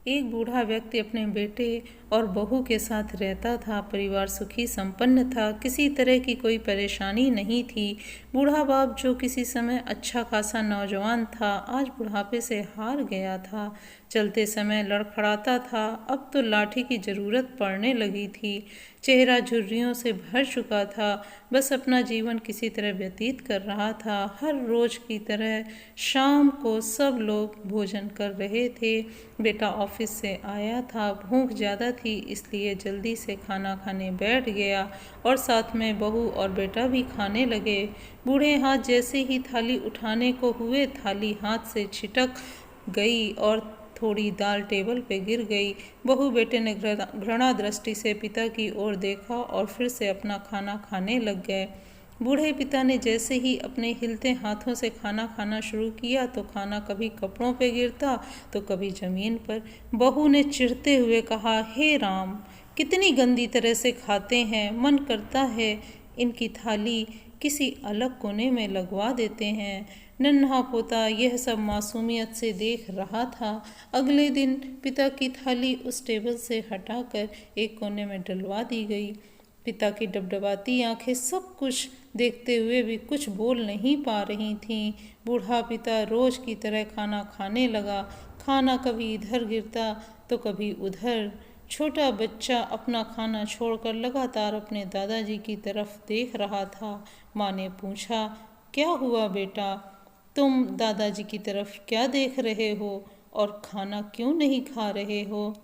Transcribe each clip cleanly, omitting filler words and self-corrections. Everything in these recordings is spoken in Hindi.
एक बूढ़ा व्यक्ति अपने बेटे और बहू के साथ रहता था। परिवार सुखी संपन्न था, किसी तरह की कोई परेशानी नहीं थी। बूढ़ा बाप, जो किसी समय अच्छा खासा नौजवान था, आज बुढ़ापे से हार गया था। चलते समय लड़खड़ाता था, अब तो लाठी की जरूरत पड़ने लगी थी। चेहरा झुर्रियों से भर चुका था, बस अपना जीवन किसी तरह व्यतीत कर रहा था। हर रोज की तरह शाम को सब लोग भोजन कर रहे थे। बेटा ऑफिस से आया था, भूख ज़्यादा थी इसलिए जल्दी से खाना खाने बैठ गया और साथ में बहू और बेटा भी खाने लगे। बूढ़े हाथ जैसे ही थाली उठाने को हुए, थाली हाथ से छिटक गई और थोड़ी दाल टेबल पे गिर गई। बहू बेटे ने घृणा दृष्टि से पिता की ओर देखा और फिर से अपना खाना खाने लग गए। बूढ़े पिता ने जैसे ही अपने हिलते हाथों से खाना खाना शुरू किया तो खाना कभी कपड़ों पे गिरता तो कभी जमीन पर। बहू ने चिढ़ते हुए कहा, हे राम, कितनी गंदी तरह से खाते हैं, मन करता है इनकी थाली किसी अलग कोने में लगवा देते हैं। नन्हा पोता यह सब मासूमियत से देख रहा था। अगले दिन पिता की थाली उस टेबल से हटाकर एक कोने में डलवा दी गई। पिता की डबडबाती आंखें सब कुछ देखते हुए भी कुछ बोल नहीं पा रही थीं। बूढ़ा पिता रोज की तरह खाना खाने लगा। खाना कभी इधर गिरता तो कभी उधर। छोटा बच्चा अपना खाना छोड़कर लगातार अपने दादाजी की तरफ देख रहा था। माँ ने पूछा, क्या हुआ बेटा, तुम दादाजी की तरफ क्या देख रहे हो और खाना क्यों नहीं खा रहे हो?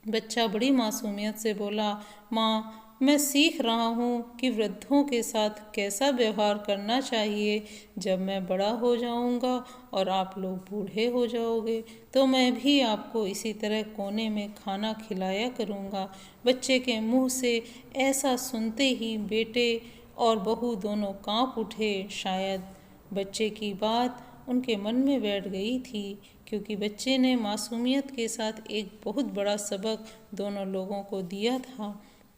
बच्चा बड़ी मासूमियत से बोला, माँ, मैं सीख रहा हूँ कि वृद्धों के साथ कैसा व्यवहार करना चाहिए। जब मैं बड़ा हो जाऊँगा और आप लोग बूढ़े हो जाओगे तो मैं भी आपको इसी तरह कोने में खाना खिलाया करूँगा। बच्चे के मुंह से ऐसा सुनते ही बेटे और बहू दोनों कांप उठे। शायद बच्चे की बात उनके मन में बैठ गई थी, क्योंकि बच्चे ने मासूमियत के साथ एक बहुत बड़ा सबक दोनों लोगों को दिया था।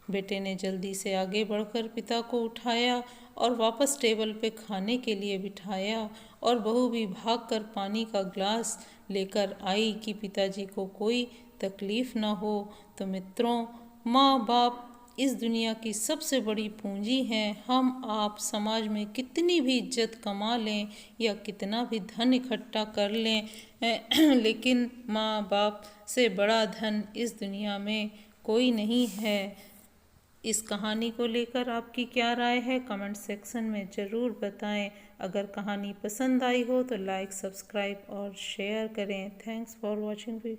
बेटे ने जल्दी से आगे बढ़कर पिता को उठाया और वापस टेबल पे खाने के लिए बिठाया, और बहू भी भागकर पानी का ग्लास लेकर आई कि पिताजी को कोई तकलीफ ना हो। तो मित्रों, माँ बाप इस दुनिया की सबसे बड़ी पूंजी हैं। हम आप समाज में कितनी भी इज्जत कमा लें या कितना भी धन इकट्ठा कर लें, लेकिन माँ बाप से बड़ा धन इस दुनिया में कोई नहीं है। इस कहानी को लेकर आपकी क्या राय है, कमेंट सेक्शन में ज़रूर बताएं। अगर कहानी पसंद आई हो तो लाइक, सब्सक्राइब और शेयर करें। Thanks for watching video.